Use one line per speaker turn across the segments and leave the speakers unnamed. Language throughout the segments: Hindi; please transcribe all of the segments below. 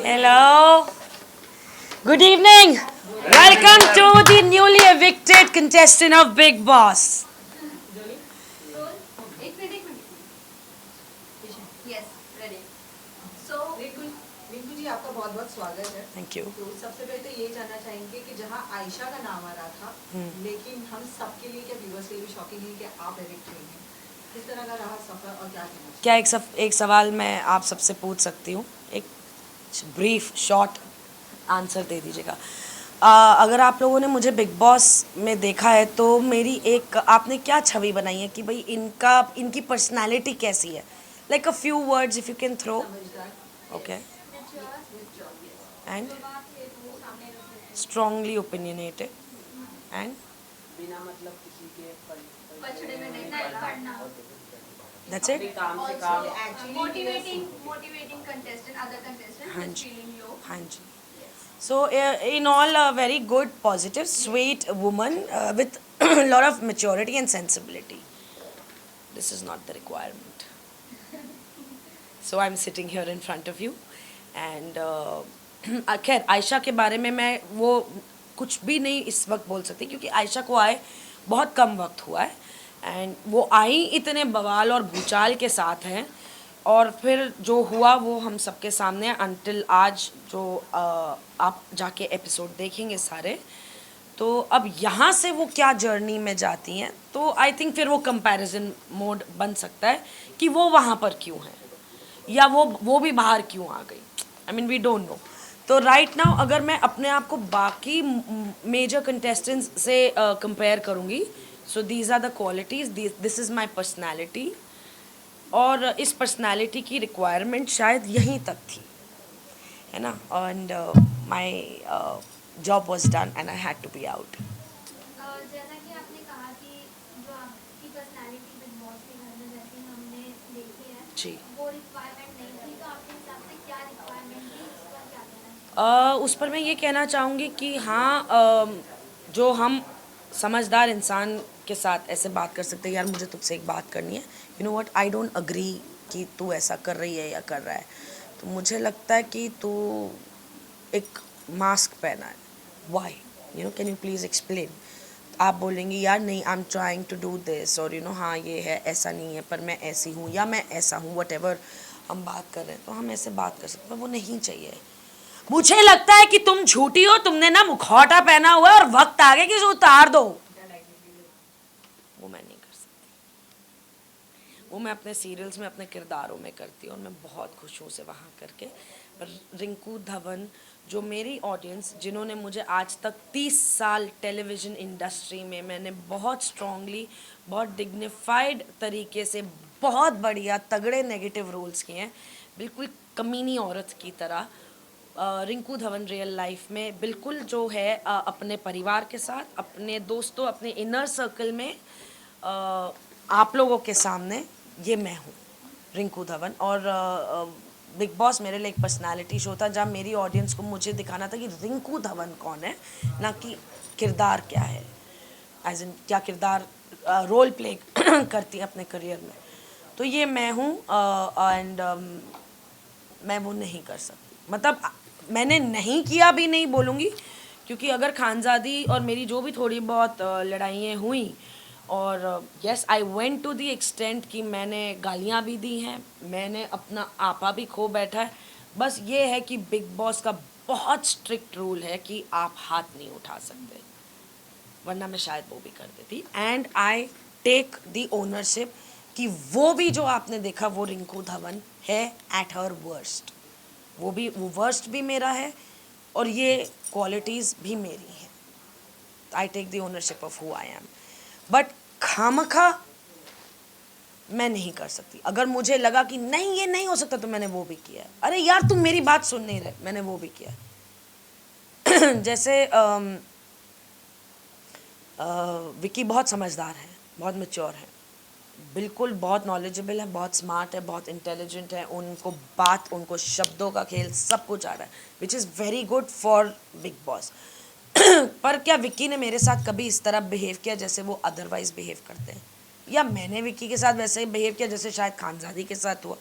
Hello. Good evening. Welcome to the newly evicted contestant of Big Boss.
Rinku ji आपका बहुत बहुत स्वागत है।
Thank you.
तो सबसे पहले तो ये जानना चाहेंगे कि जहाँ आयशा का नाम आ रहा था, लेकिन हम सबके लिए क्या व्यूअर्स के लिए भी शॉकिंग है कि आप एविक्ट हुई हैं। किस तरह का रहा सफर और क्या कहना
क्या एक सवाल मैं आप सबसे पूछ सकती हूँ? एक ब्रीफ शॉर्ट आंसर दे दीजिएगा। अगर आप लोगों ने मुझे बिग बॉस में देखा है तो मेरी एक आपने क्या छवि बनाई है कि भाई इनकी पर्सनालिटी कैसी है? Like a few words if you can throw. Okay. And strongly opinionated and
बिना मतलब किसी के
पछड़े में नहीं पड़ना।
That's it.
काम से काम
मोटिवेटिंग कंटेस्टेंट अदर कंटेस्टेंट
हाँ जी.
Feeling low.
हाँ जी. So, in all, a very good, positive, sweet woman with a lot of maturity and sensibility. This is not the requirement. So, I'm sitting here in front of you. And खैर आयशा के बारे में मैं वो कुछ भी नहीं इस वक्त बोल सकती क्योंकि आयशा को आए बहुत कम वक्त हुआ है. एंड वो आई इतने बवाल और भूचाल के साथ हैं और फिर जो हुआ वो हम सबके सामने अनटिल आज जो आप जाके एपिसोड देखेंगे सारे. तो अब यहाँ से वो क्या जर्नी में जाती हैं तो आई थिंक फिर वो कंपैरिजन मोड बन सकता है कि वो वहाँ पर क्यों है या वो भी बाहर क्यों आ गई. I mean we don't know. तो राइट नाउ अगर मैं अपने आप को बाकी मेजर कंटेस्टेंट्स से कंपेयर करूँगी so these are the qualities this is my personality. और इस पर्सनालिटी की रिक्वायरमेंट शायद यहीं तक थी है ना. And my job was done and I had to be out.
जैसा कि आपने कहा कि जो आपकी पर्सनालिटी बिग बॉस के घर में जैसी हमने देखी है
जी.
वो रिक्वायरमेंट नहीं थी, तो आपके हिसाब से क्या रिक्वायरमेंट थी उस पर क्या कहना
उस पर मैं ये कहना चाहूँगी कि हाँ जो हम समझदार इंसान के साथ ऐसे बात कर सकते हैं यार मुझे तुझसे एक बात करनी है you know what I don't agree कि तू ऐसा कर रही है या कर रहा है. तो मुझे लगता है कि तू एक मास्क पहना है. Why you know can you please explain. आप बोलेंगे यार नहीं I am trying to do this और यू नो हाँ ये है ऐसा नहीं है पर मैं ऐसी हूँ या मैं ऐसा हूँ वट एवर हम बात कर रहे हैं तो हम ऐसे बात कर सकते हैं. वो नहीं चाहिए. मुझे लगता है कि तुम झूठी हो. तुमने ना मुखौटा पहना हुआ है और वक्त आ गया कि उसे उतार दो. वो मैं नहीं कर सकती. वो मैं अपने सीरियल्स में अपने किरदारों में करती हूँ और मैं बहुत खुश हूँ उसे वहाँ करके. पर रिंकू धवन जो मेरी ऑडियंस जिन्होंने मुझे आज तक 30 साल टेलीविज़न इंडस्ट्री में मैंने बहुत स्ट्रांगली बहुत डिग्निफाइड तरीके से बहुत बढ़िया तगड़े नेगेटिव रोल्स किए हैं बिल्कुल कमीनी औरत की तरह. रिंकू धवन रियल लाइफ में बिल्कुल जो है अपने परिवार के साथ अपने दोस्तों अपने इनर सर्कल में आप लोगों के सामने ये मैं हूँ रिंकू धवन. और बिग बॉस मेरे लिए एक पर्सनालिटी शो था जहाँ मेरी ऑडियंस को मुझे दिखाना था कि रिंकू धवन कौन है ना कि किरदार क्या है एज इन क्या किरदार रोल प्ले करती है अपने करियर में. तो ये मैं हूँ एंड मैं वो नहीं कर सकती. मतलब मैंने नहीं किया भी नहीं बोलूँगी क्योंकि अगर खानजादी और मेरी जो भी थोड़ी बहुत लड़ाइयाँ हुई और yes I went to the extent कि मैंने गालियाँ भी दी हैं मैंने अपना आपा भी खो बैठा है. बस ये है कि बिग बॉस का बहुत स्ट्रिक्ट रूल है कि आप हाथ नहीं उठा सकते वरना मैं शायद वो भी कर देती. And I take the ownership कि वो भी जो आपने देखा वो रिंकू धवन है एट हर वर्स्ट. वो वर्स्ट भी मेरा है और ये क्वालिटीज़ भी मेरी हैं. I take the ownership of who I am. But खामखा मैं नहीं कर सकती. अगर मुझे लगा कि नहीं ये नहीं हो सकता तो मैंने वो भी किया है. अरे यार तुम मेरी बात सुन नहीं रहे मैंने वो भी किया है. जैसे विकी बहुत समझदार है बहुत मैच्योर है बिल्कुल बहुत नॉलेजेबल है बहुत स्मार्ट है बहुत इंटेलिजेंट है. उनको शब्दों का खेल सब कुछ आ रहा है which is very good for big boss. पर क्या विक्की ने मेरे साथ कभी इस तरह बिहेव किया जैसे वो अदरवाइज बिहेव करते हैं या मैंने विक्की के साथ वैसे ही बिहेव किया जैसे शायद खानजादी के साथ हुआ?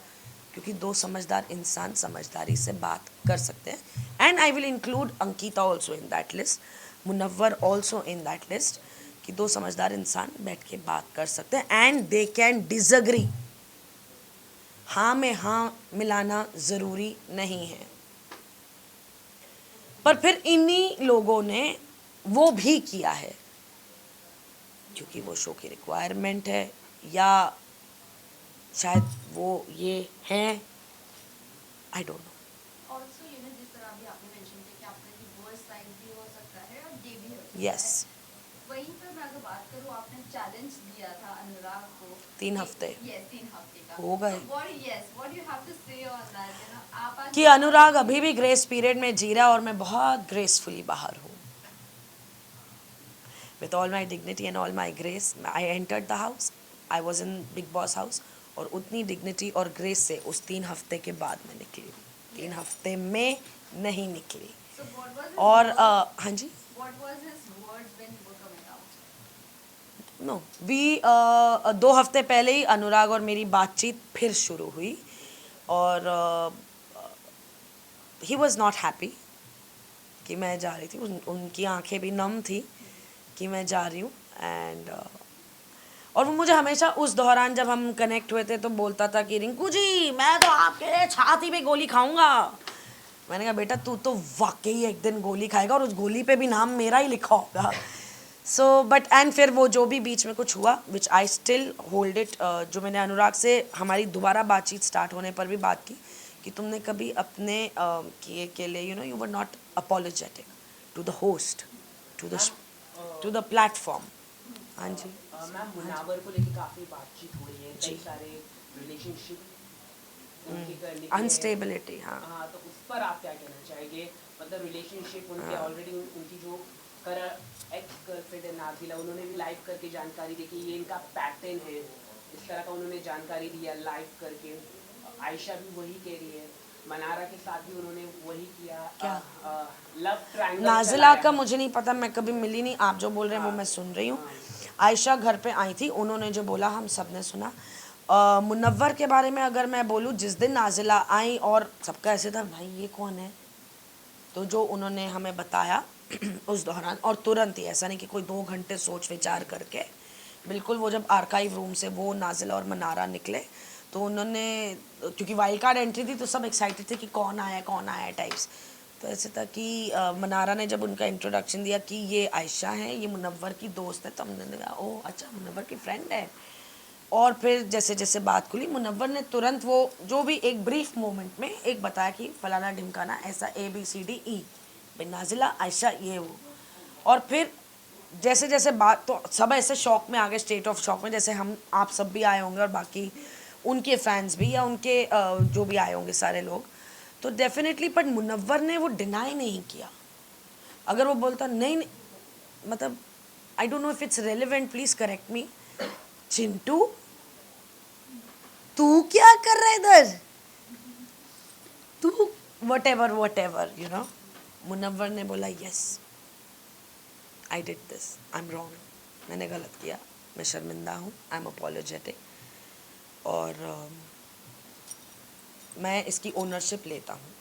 क्योंकि दो समझदार इंसान समझदारी से बात कर सकते हैं। And I will include Ankita also in that list, Munawar also in that list, कि दो समझदार इंसान बैठ के बात कर सकते हैं एंड दे कैन डिसएग्री। हाँ में हाँ मिलाना ज़रूरी नहीं है। पर फिर इन्हीं लोगों ने वो भी किया है क्योंकि वो शो की रिक्वायरमेंट है, या शायद वो ये हैं, आई डोंट नो।
ऑल्सो जिस तरह अभी आपने मेंशन किया कि आपका रिवर्स साइड भी हो सकता है और ये भी हो सकता
यस,
है। वहीं पर मैं अगर बात करूँ, आपने चैलेंज दिया था अनुराग को
3 हफ्ते
यस 3 हफ्ते का
हो गए।
व्हाट यू हैव टू से ऑन दैट, आप आज
कि अनुराग अभी भी ग्रेस पीरियड में जी रहा है और मैं बहुत ग्रेसफुली बाहर हूँ। With all my dignity and all my grace, I entered the house. I was in Big Boss house. और उतनी डिग्निटी और ग्रेस से उस 3 हफ्ते के बाद मैं निकली, 3 हफ्ते में नहीं निकली।
So what was
और हाँ जी,
what was his words when you were coming out?
No we 2 हफ्ते पहले ही अनुराग और मेरी बातचीत फिर शुरू हुई और ही वॉज नॉट हैप्पी कि मैं जा रही थी। उनकी आंखें भी नम थी कि मैं जा रही हूँ। एंड और वो मुझे हमेशा उस दौरान जब हम कनेक्ट हुए थे तो बोलता था कि रिंकू जी मैं तो आपके लिए छाती पे गोली खाऊंगा। मैंने कहा बेटा तू तो वाकई एक दिन गोली खाएगा और उस गोली पे भी नाम मेरा ही लिखा होगा। सो बट एंड फिर वो जो भी बीच में कुछ हुआ विच आई स्टिल होल्ड इट, जो मैंने अनुराग से हमारी दोबारा बातचीत स्टार्ट होने पर भी बात की कि तुमने कभी अपने किए के लिए you were not apologetic to the host, to the platform. हाँ जी
मैम, मुनावर को लेके काफी बातचीत हो रही है, कई सारे रिलेशनशिप उनके करने के
अनस्टेबिलिटी। हाँ
हाँ, तो उस पर आप क्या कहना चाहेंगे? मतलब रिलेशनशिप उनके ऑलरेडी उनकी जो एक्स गर्लफ्रेंड है नाजिला, उन्होंने भी लाइव करके जानकारी दी कि ये इनका पैटर्न है, इस तरह का उन्होंने जानकारी दिया लाइव करके। आयशा भी वही कह रही है, मनारा के साथ भी उन्होंने वही किया।
क्या?
लव ट्रायंगल
नाजिला का मुझे नहीं पता, मैं कभी मिली नहीं। आप जो बोल रहे हैं वो मैं सुन रही हूँ। आयशा घर पे आई थी, उन्होंने जो बोला हम सब ने सुना। मुनव्वर के बारे में अगर मैं बोलूँ, जिस दिन नाजिला आई और सबका ऐसे था भाई ये कौन है, तो जो उन्होंने हमें बताया उस दौरान, और तुरंत ही, ऐसा नहीं कि कोई 2 घंटे सोच विचार करके, बिल्कुल वो जब आर्काइव रूम से वो नाजिला और मनारा निकले तो उन्होंने, क्योंकि वाइल्ड कार्ड एंट्री थी तो सब एक्साइटेड थे कि कौन आया टाइप्स। तो ऐसे था कि मनारा ने जब उनका इंट्रोडक्शन दिया कि ये आयशा है, ये मुनव्वर की दोस्त है, तो हमने कहा ओह अच्छा मुनव्वर की फ्रेंड है। और फिर जैसे जैसे बात खुली, मुनव्वर ने तुरंत वो जो भी एक ब्रीफ मोमेंट में एक बताया कि फलाना ढिमकाना ऐसा ABCDE, भाई नाजिला आयशा ये वो। और फिर जैसे जैसे बात, तो सब ऐसे शॉक में आ गए, स्टेट ऑफ शॉक में, जैसे हम आप सब भी आए होंगे और बाकी उनके फैंस भी, या उनके जो भी आए होंगे सारे लोग। तो डेफिनेटली, बट मुनव्वर ने वो डिनाई नहीं किया। अगर वो बोलता नहीं, मतलब I don't know if it's relevant, please correct me, Chintu तू क्या कर रहा है इधर, तू whatever you know. Munawar ने बोला yes I did this, I am wrong, मैंने गलत किया, मैं शर्मिंदा हूँ, आई एम अपोलोजेटिक, और मैं इसकी ओनरशिप लेता हूँ।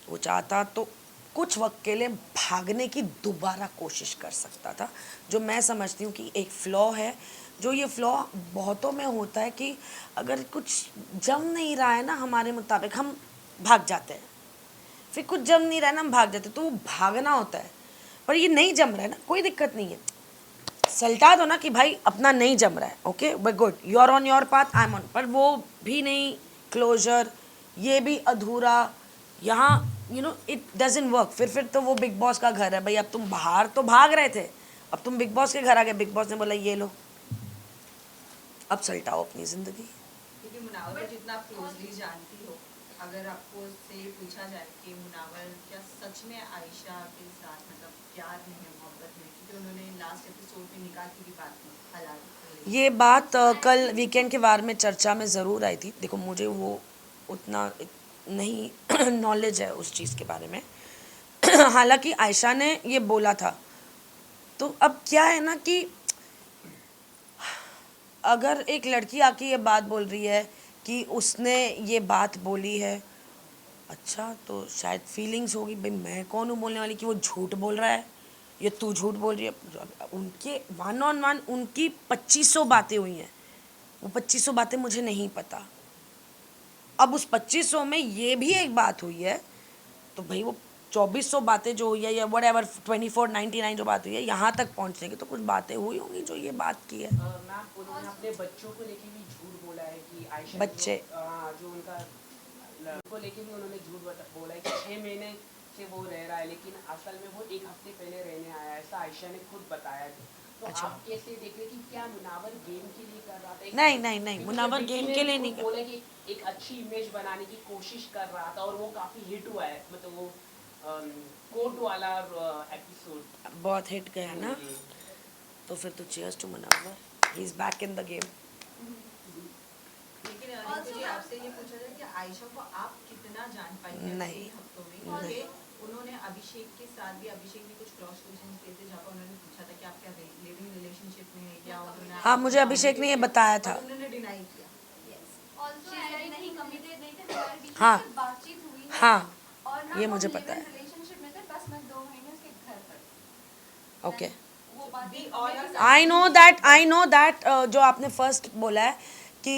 वो चाहता तो कुछ वक्त के लिए भागने की दोबारा कोशिश कर सकता था, जो मैं समझती हूँ कि एक फ्लॉ है। जो ये फ्लॉ बहुतों में होता है कि अगर कुछ जम नहीं रहा है ना हमारे मुताबिक, हम भाग जाते हैं। फिर कुछ जम नहीं रहा है ना, हम भाग जाते हैं, तो वो भागना होता है। पर ये नहीं जम रहा है ना, कोई दिक्कत नहीं है, सल्टा दो ना कि भाई अपना नहीं जम रहा है, okay we good, you are on your path, I am on. पर वो भी नहीं क्लोजर, ये भी अधूरा, यहाँ you know it doesn't work. फिर तो वो बिग बॉस का घर है भाई, अब तुम बाहर तो भाग रहे थे, अब तुम बिग बॉस के घर आ गए, बिग बॉस ने बोला ये लो, अब सल्टाओ अपनी ज़िंदगी।
क्योंकि मुनावर को जितना आप क्लोजली जानती हो, अगर आपको से पूछा जाए कि मुनावर क्या सच में आयशा के साथ मतलब प्यार में है, मोहब्बत में, क्योंकि उन्होंने लास्ट एपिसोड में निकाह की भी बात की, हलाल
ये बात कल वीकेंड के बारे में चर्चा में ज़रूर आई थी। देखो मुझे वो उतना नहीं नॉलेज है उस चीज़ के बारे में हालांकि आयशा ने ये बोला था। तो अब क्या है ना कि अगर एक लड़की आके ये बात बोल रही है कि उसने ये बात बोली है। अच्छा, तो शायद फीलिंग्स होगी, भाई मैं कौन हूँ बोलने वाली कि वो झूठ बोल रहा है या तू झूठ बोल रही है। उनके 1-on-1 उनकी 2500 बातें हुई हैं, वो 2500 बातें मुझे नहीं पता। अब उस 2500 में ये भी एक बात हुई है, तो भाई वो 2400 बातें जो हुई है या वट एवर 2499 जो बात हुई है, यहाँ तक पहुँचने की तो कुछ बातें हुई होंगी जो ये बात की है।
मैम उन्होंने अपने बच्चों को लेके भी झूठ बोला है कि आयशा
बच्चे?
जो उनका को लेके भी उन्होंने झूठ बोला है कि 6 महीने से वो रह रहा है, लेकिन असल में वो 1 हफ्ते पहले रहने आया है, ऐसा आयशा ने खुद बताया। तो
अच्छा।
आप कैसे देख रहे हैं कि क्या मुनावर गेम के लिए कर रहा था?
नहीं, मुनावर
क्योंकि
गेम
विकी
के
ने
लिए नहीं
खुद बोला कि एक अच्छी इमेज बनाने की कोशिश कर रहा था और वो काफी हिट हुआ है, मतलब वो कोर्ट वाला एपिसोड
बहुत हिट गया ना, तो फिर तो cheers to Munawar, he is back in the game.
लेकिन रिंकू जी आपसे ये पूछा था कि आयशा को आप कितना जान पाई थे
नहीं।
3 हफ्तों में, क्योंकि उन्होंने अभिषेक के साथ भी, अभिषेक ने कुछ क्रॉस क्वेश्चन किए थे जहाँ पर उन्होंने पूछा था कि आप क्या लिविंग रिलेशनशिप में है क्या, उन्होंने
हाँ, मुझे अभिषेक ने ये बताया था।
उन्होंने डिनाई किया।
ऑल्सो शायद नहीं कमिटेड नहीं थे, हमारे बीच में
हाँ।
सिर्फ बातचीत हुई है।
हाँ,
और ना
ये
हम
मुझे
live-in
पता है।
relationship में थे, बस मैं 2 महीने उसके घर पर
ओके,
वो बात
We all are
I know that जो आपने फर्स्ट बोला है कि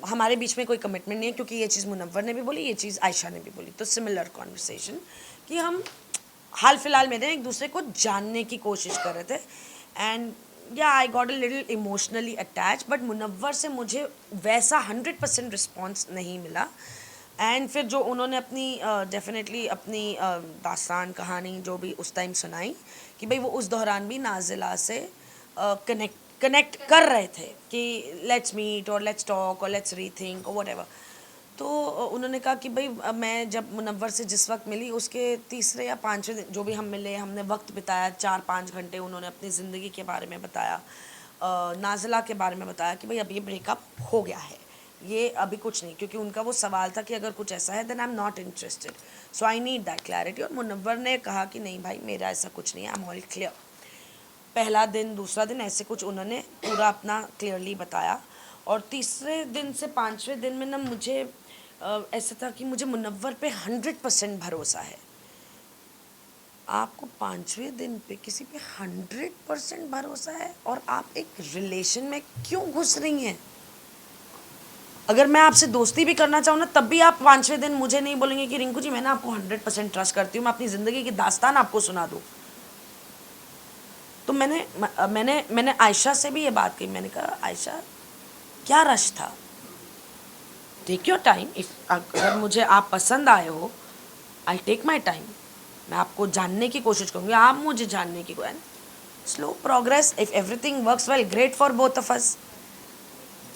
हमारे बीच में कोई कमिटमेंट नहीं है, क्योंकि ये चीज़ मुनव्वर ने भी बोली, ये चीज़ आयशा ने भी बोली, तो सिमिलर कॉन्वर्सेशन कि हम हाल फिलहाल में एक दूसरे को जानने की कोशिश कर रहे थे। And yeah I got a little emotionally attach, but Munawar से मुझे वैसा 100% रिस्पॉन्स नहीं मिला। एंड फिर जो उन्होंने अपनी डेफिनेटली अपनी दास्तान कहानी जो भी उस टाइम सुनाई कि भाई वो उस दौरान भी नाजिला से कनेक्ट कर रहे थे कि लेट्स मीट और लेट्स टॉक और लेट्स रीथिंक और व्हाटएवर। तो उन्होंने कहा कि भाई मैं जब मुनव्वर से जिस वक्त मिली उसके 3रे या 5वें दिन जो भी हम मिले, हमने वक्त बिताया 4-5 घंटे, उन्होंने अपनी ज़िंदगी के बारे में बताया, नाजिला के बारे में बताया कि भाई अब ये ब्रेकअप हो गया है, ये अभी कुछ नहीं, क्योंकि उनका वो सवाल था कि अगर कुछ ऐसा है then I am not interested, so I need that clarity. और मुनव्वर ने कहा कि नहीं भाई मेरा ऐसा कुछ नहीं है, आई एम ऑल क्लियर। पहला दिन, दूसरा दिन ऐसे कुछ उन्होंने पूरा अपना क्लियरली बताया। और 3रे दिन से 5वें दिन में ना मुझे ऐसा था कि मुझे मुनव्वर पे 100% भरोसा है। आपको 5वें दिन पे किसी पे 100% भरोसा है और आप एक रिलेशन में क्यों घुस रही हैं? अगर मैं आपसे दोस्ती भी करना चाहूँ ना, तब भी आप 5वें दिन मुझे नहीं बोलेंगे कि रिंकू जी मैं ना आपको 100% ट्रस्ट करती हूँ, मैं अपनी ज़िंदगी की दास्तान आपको सुना दूँ। तो मैंने आयशा से भी ये बात कही, मैंने कहा आयशा क्या रश था, टेक योर टाइम, अगर मुझे आप पसंद आए हो आई टेक माई टाइम, मैं आपको जानने की कोशिश करूँगी, आप मुझे जानने की कोशिश, slow progress, if everything works well great for both of us.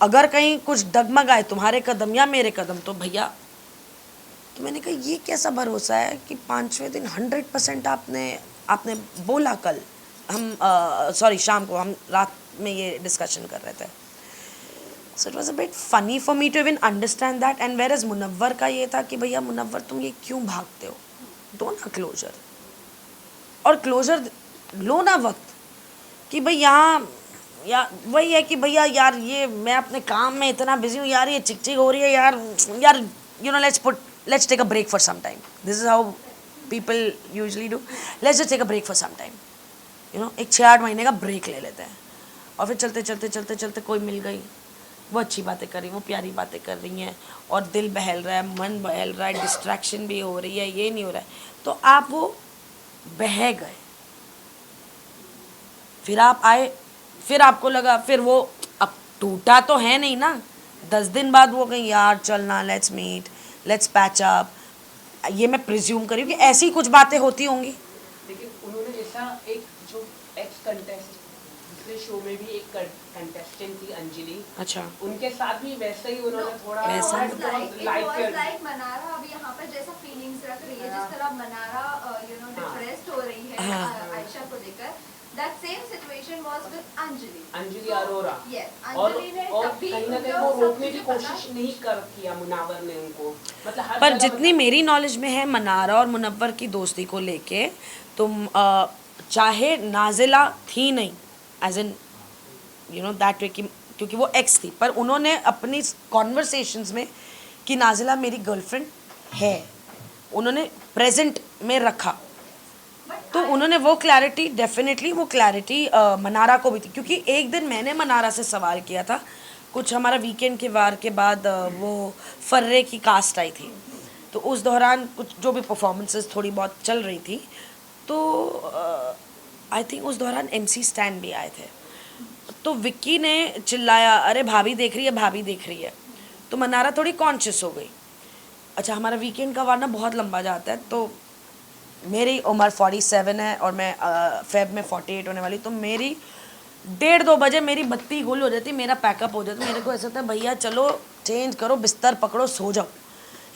अगर कहीं कुछ डगमगाए तुम्हारे कदम या मेरे कदम तो भैया, तो मैंने कहा ये कैसा भरोसा है कि 5वें दिन 100% आपने बोला। कल हम सॉरी शाम को हम रात में ये डिस्कशन कर रहे थे, so it was a bit funny for me to even understand that. And where is Munawar का ये था कि भैया मुनव्वर तुम ये क्यों भागते हो, दो ना क्लोजर, और क्लोजर लो ना वक्त कि भाई यहाँ या वही है कि भैया यार ये मैं अपने काम में इतना बिजी हूँ यार, ये चिक हो रही है यार you know let's take a break for some time, this is how people usually do, let's just take a break for some time, you know एक 6-8 महीने का ब्रेक ले लेते हैं। और फिर चलते कोई मिल गई, वो अच्छी बातें कर रही, वो प्यारी बातें कर रही हैं और दिल बहल रहा है, मन बहल रहा है, डिस्ट्रैक्शन भी हो रही है, ये नहीं हो रहा है, तो आप वो बह गए, फिर आप आए, फिर आपको लगा, फिर वो अब टूटा तो है नहीं ना, 10 दिन बाद वो कहीं यार चलना, let's meet, let's patch up, ये मैं प्रिज्यूम करी कि ऐसी कुछ बातें होती होंगी।
लेकिन उन्होंने जैसा एक जो एक्स कंटेस्ट दूसरे शो में भी एक कंटेस्टेंट थी अंजलि,
अच्छा,
उनके साथ भी वैसे ही उन्होंने थोड़ा
वैसा?
लाइक मनारा अभी यहाँ पर जैसा फीलिंग्स रख रही है, जिस तरह मनारा डिप्रेस्ड हो रही है आयशा को लेकर, that same situation was with Anjali
Arora.
yes,
और
अंजलि ने
और
तभी
कहीं ना कहीं
उनको
वो
सब
रोकने की
चीजें पता-
कोशिश नहीं किया मुनावर ने उनको, मतलब हर
पर
जगह
जितनी मेरी नॉलेज में है मनारा और मुनव्वर की दोस्ती को लेके, तुम चाहे नाजिला थी नहीं as in you know that way कि क्योंकि वो एक्स थी, पर उन्होंने अपनी कॉन्वर्सेशंस में कि नाजिला मेरी गर्लफ्रेंड है, उन्होंने प्रेजेंट में रखा। तो उन्होंने वो क्लैरिटी, डेफिनेटली वो क्लैरिटी मनारा को भी थी, क्योंकि एक दिन मैंने मनारा से सवाल किया था, कुछ हमारा वीकेंड के वार के बाद वो फर्रे की कास्ट आई थी, तो उस दौरान कुछ जो भी परफॉर्मेंसेस थोड़ी बहुत चल रही थी, तो आई थिंक उस दौरान MC स्टैन भी आए थे, तो विक्की ने चिल्लाया अरे भाभी देख रही है, भाभी देख रही है, तो मनारा थोड़ी कॉन्शियस हो गई। अच्छा, हमारा वीकेंड का वार ना बहुत लंबा जाता है, तो मेरी उम्र 47 है और मैं फेब में 48 होने वाली, तो मेरी 1:30-2 बजे मेरी बत्ती गुल हो जाती, मेरा पैकअप हो जाता, मेरे को ऐसा होता है भैया चलो चेंज करो, बिस्तर पकड़ो, सो जाओ,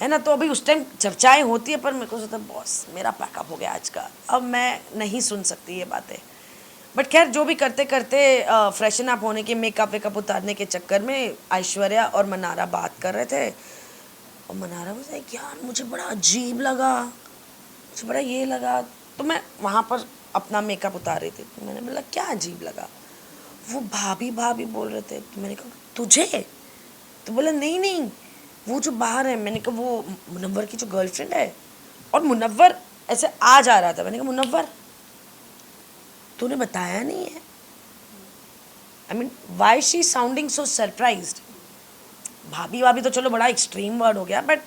है ना। तो अभी उस टाइम चर्चाएं होती है, पर मेरे को सोचता है बॉस मेरा पैकअप हो गया आज का, अब मैं नहीं सुन सकती ये बातें। बट खैर जो भी करते करते फ्रेशन अप होने के, मेकअप वेकअप उतारने के चक्कर में ऐश्वर्या और मनारा बात कर रहे थे, और मनारा वो यार मुझे बड़ा अजीब लगा, मुझे बड़ा ये लगा, तो मैं वहाँ पर अपना मेकअप उतार रही थी, तो मैंने बोला क्या अजीब लगा, वो भाभी भाभी बोल रहे थे, तो मैंने कहा तुझे, तो बोला नहीं नहीं वो जो बाहर है, मैंने कहा वो मुनव्वर की जो गर्लफ्रेंड है, और मुनव्वर ऐसे आ जा रहा था, मैंने कहा मुनव्वर तूने बताया नहीं है, I mean why she sounding so surprised. भाभी भाभी तो चलो बड़ा एक्सट्रीम वर्ड हो गया, बट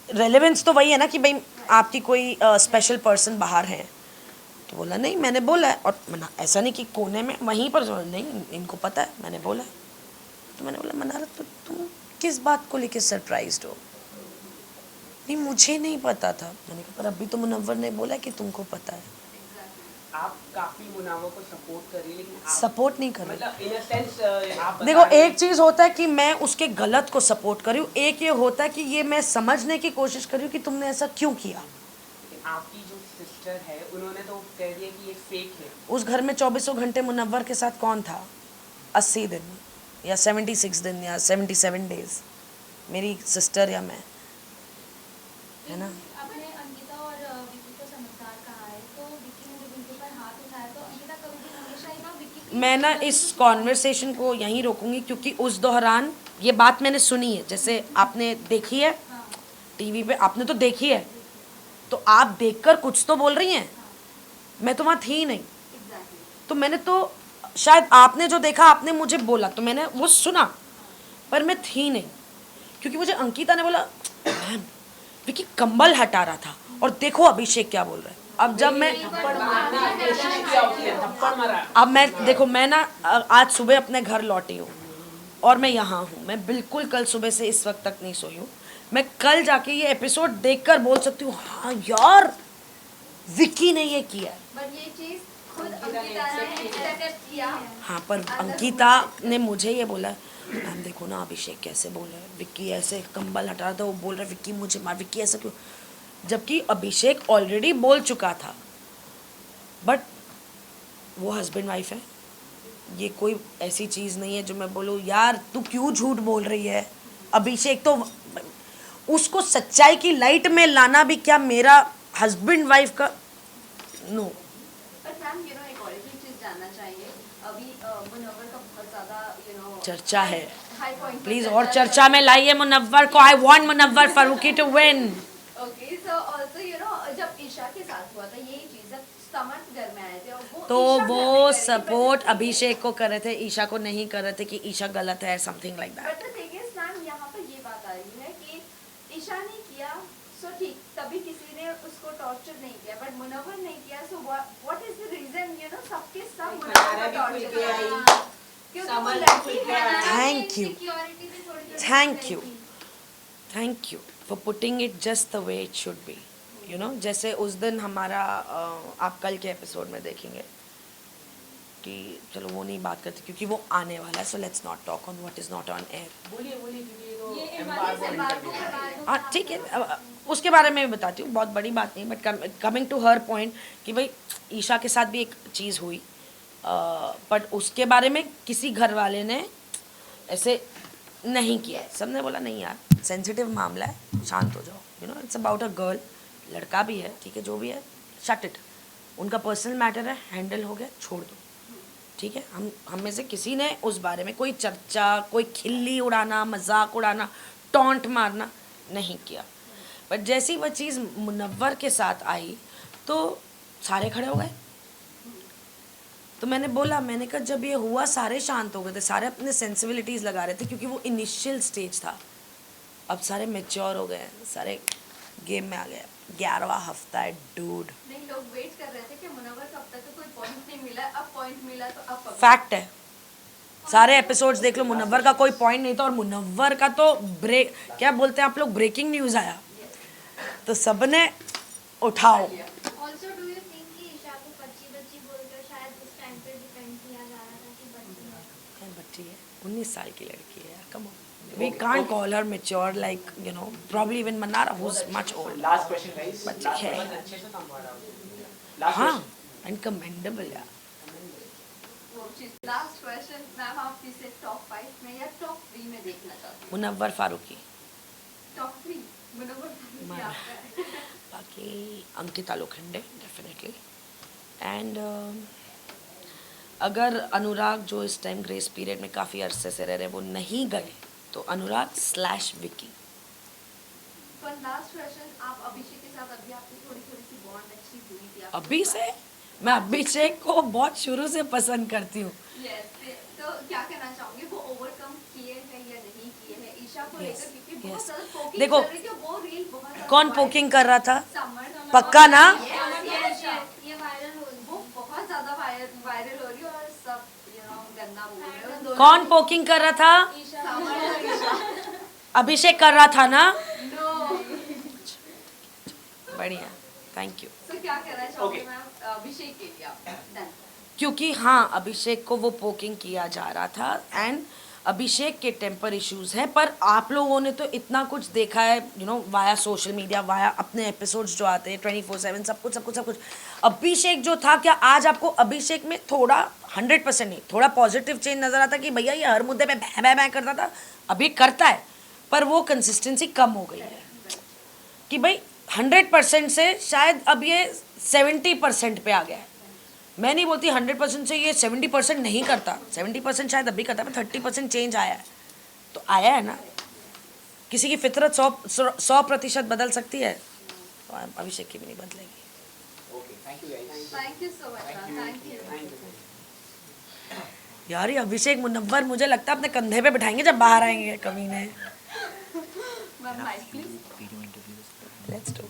रेलेवेंस तो वही है ना कि भाई आपकी कोई स्पेशल पर्सन बाहर है, तो बोला नहीं मैंने बोला है, और मना ऐसा नहीं कि कोने में वहीं पर नहीं इनको पता है मैंने बोला है, तो मैंने बोला मनारा तो तुम किस बात को लेके सरप्राइज्ड हो, नहीं मुझे नहीं पता था, मैंने कहा पर अभी तो मुनव्वर ने बोला कि तुमको पता है।
आप काफी मुनावर को सपोर्ट कर रही है, लेकिन आप
सपोर्ट नहीं कर रही,
मतलब इन अ सेंस आप बता
देखो
रही हैं-
एक चीज़ होता है कि मैं उसके गलत को सपोर्ट कर रही हूँ, एक ये होता है कि ये मैं समझने की कोशिश कर रही हूँ कि तुमने ऐसा क्यों किया।
लेकिन आपकी जो सिस्टर है उन्होंने तो कह दिया कि ये फेक है।
उस घर में 24 घंटे मुनव्वर के साथ कौन था? 80 दिन या 76 दिन या 77 डेज, मेरी सिस्टर या मैं, है ना।
आपने अंकिता और विक्की को समझदार कहा है, तो विक्की ने जब उनके ऊपर हाथ उठाया तो अंकिता कभी भी हमेशा ही ना विक्की की
मैं ना इस कॉन्वर्सेशन को यहीं रोकूंगी, क्योंकि उस दौरान ये बात मैंने सुनी है, जैसे आपने देखी है टीवी पे, आपने तो देखी है, तो आप देखकर कुछ तो बोल रही हैं, मैं तो वहाँ थी नहीं, तो मैंने तो शायद आपने जो देखा आपने मुझे बोला तो मैंने वो सुना, पर मैं थी नहीं, क्योंकि मुझे अंकिता ने बोला मैम विक्की कंबल हटा रहा था और देखो अभिषेक क्या बोल रहा है। अब जब मैं
थप्पड़ मारने की कोशिश किया उसने, थप्पड़ मारा।
अब मैं देखो मैं ना आज सुबह अपने घर लौटी हूँ और मैं यहाँ हूँ, मैं बिल्कुल कल सुबह से इस वक्त तक नहीं सोई हूँ, मैं कल जाके ये एपिसोड देखकर बोल सकती हूँ हाँ यार विक्की ने ये किया है।
बट ये चीज खुद अंकिता ने एक्सेप्ट किया।
हाँ पर अंकिता ने मुझे ये बोला मैम देखो ना अभिषेक कैसे बोल रहा है, विक्की ऐसे कंबल हटा रहा था, वो बोल रहा है विक्की मुझे मार, विक्की ऐसा क्यों, जबकि अभिषेक ऑलरेडी बोल चुका था। बट वो हस्बैंड वाइफ है, ये कोई ऐसी चीज़ नहीं है जो मैं बोलूँ यार तू क्यों झूठ बोल रही है। अभिषेक तो उसको सच्चाई की लाइट में लाना भी क्या मेरा हस्बैंड वाइफ का नो।
बट मैम एक और एक चीज जानना चाहिए, अभी मुनव्वर का बहुत ज्यादा
चर्चा है,
हाई पॉइंट
प्लीज और चर्चा में लाइए मुनव्वर को, I want Munawar Faruqui to win.
Okay so also जब ईशा के साथ हुआ था यही चीज, जब समर्थ घर में आए थे और
तो
ईशा घर में
वो
कर रही थी,
सपोर्ट
but-
अभिषेक को कर रहे थे, ईशा को नहीं कर रहे थे कि ईशा गलत है, something like that.
But the thing is ma'am यहाँ पर ये बात आ रही है कि ईशा ने किया सो ठीक, तभी किसी ने उसको टॉर्चर नहीं किया, बट मुनव्वर नहीं किया, so what is the reason सबके सब मुनव्वर को
भी खुल के आई,
टॉर्चर, क्योंकि वो
समर भी
लड़की
खुल के
है
आई।
ना।
थैंक यू,
सिक्योरिटी भी थोड़ी
thank you, thank you for putting it just the way it should be, you know. जैसे उस दिन हमारा आप कल के एपिसोड में देखेंगे कि चलो वो नहीं बात करते क्योंकि वो आने वाला है, so let's not talk on what is not on air.
बोलिए बोलिए, क्योंकि ये तो
embargo
embargo
के बाद
हाँ ठीक है, उसके बारे में भी बताती हूँ, बहुत बड़ी बात नहीं, but coming to her point कि भाई ईशा के साथ भी एक चीज़ हुई, बट उसके बारे में किसी घर वाले ने ऐसे नहीं किया, सबने बोला नहीं यार सेंसिटिव मामला है, शांत हो जाओ, you know it's about a girl, लड़का भी है ठीक है जो भी है, शट इट, उनका पर्सनल मैटर है, हैंडल हो गया, छोड़ दो, ठीक है, हम में से किसी ने उस बारे में कोई चर्चा, कोई खिल्ली उड़ाना, मजाक उड़ाना, टॉन्ट मारना नहीं किया। बट जैसी वह चीज़ मुनव्वर के साथ आई तो सारे खड़े हो गए। तो मैंने बोला, मैंने कहा जब ये हुआ सारे शांत हो गए थे, सारे अपने सेंसिबिलिटीज़ लगा रहे थे क्योंकि वो इनिशियल स्टेज था। अब सारे मैच्योर हो गए हैं, सारे गेम में आ गए। 11वां हफ्ता है डूड।
नहीं, लोग वेट कर रहे थे कि मुनव्वर को अब तक तो कोई पॉइंट नहीं मिला, अब पॉइंट मिला तो अब
फैक्ट है, सारे एपिसोड्स देख लो, मुनव्वर का कोई पॉइंट नहीं था। और मुनव्वर का तो क्या बोलते हैं आप लोग, ब्रेकिंग न्यूज़ आया तो सबने उठाओ।
ऑल्सो डू यू थिंक कि ईशा को बच्ची बोलकर शायद उस टाइम पे डिपेंड किया जा रहा था कि बच्ची है?
बच्ची है, 19 साल की लड़की है यार, come on, we can't call her mature like you know probably even Manara who's much older.
Last question guys,
बच्ची है।
अच्छे से संभाला हो। लास्ट
हाँ, and commendable यार।
लास्ट क्वेश्चन, मैम आप इसे टॉप 5 में या टॉप 3 में देखना चाहती हूँ?
मुनव्वर फारूकी,
टॉप 3 मुनव्वर फारूकी आपका है।
बाकी अंकिता लोखंडे डेफिनेटली। एंड अगर अनुराग जो इस टाइम ग्रेस पीरियड में काफ़ी अरसे से रह रहे वो नहीं गए तो अनुराग/विकी।
पर लास्ट क्वेश्चन, आप अभिषेक के साथ अभी आपकी थोड़ी सी बॉन्ड अच्छी हुई थी आपकी?
अभी से मैं अभिषेक को बहुत शुरू से पसंद करती हूँ।
Yes, तो क्या कहना चाहूंगी, वो ओवरकम किए हैं या नहीं किए हैं ईशा को
Yes,
लेकर? क्योंकि बहुत
yes.
ज्यादा पोकिंग
देखो,
चल रही थी, वो रील बहुत ज्यादा
कौन
viral-
पोकिंग कर रहा था?
समर
पक्का ना?
ये वायरल हो रही
वो बहुत ज्यादा वायरल हो रही है और सब गंदा बोल रहे हैं दोनों।
कौन पोकिंग कर रहा था?
समर और ईशा।
अभिषेक कर रहा था ना?
No.
बढ़िया, थैंक यू।
तो क्या कहना चाहोगे
Okay.
मैम अभिषेक के लिए आप? Done.
क्योंकि हाँ, अभिषेक को वो पोकिंग किया जा रहा था एंड अभिषेक के टेम्पर इश्यूज हैं। पर आप लोगों ने तो इतना कुछ देखा है, you know, via social media, via अपने एपिसोड्स जो आते हैं 24/7, सब कुछ। अभिषेक जो था, क्या आज आपको अभिषेक में थोड़ा 100% नहीं, थोड़ा पॉजिटिव चेंज नजर आता कि भैया ये हर मुद्दे पे भै करता था, अभी करता है पर वो कंसिस्टेंसी कम हो गई है कि भाई 100% से शायद अब ये 70% पे आ गया है। मैं नहीं बोलती 100% से ये 70% नहीं करता, 70% शायद अभी करता है, पर 30% चेंज आया है तो आया है ना। किसी की फितरत 100% बदल सकती है, तो अभिषेक की भी नहीं बदलेगी।
Okay, thank you guys.
Thank you so much, ma'am. Thank you.
Thank you.
यार ये अभिषेक मुनव्वर मुझे लगता है अपने कंधे पे बिठाएंगे जब बाहर आएंगे कमीने।
Ma'am, mic please.
Let's do.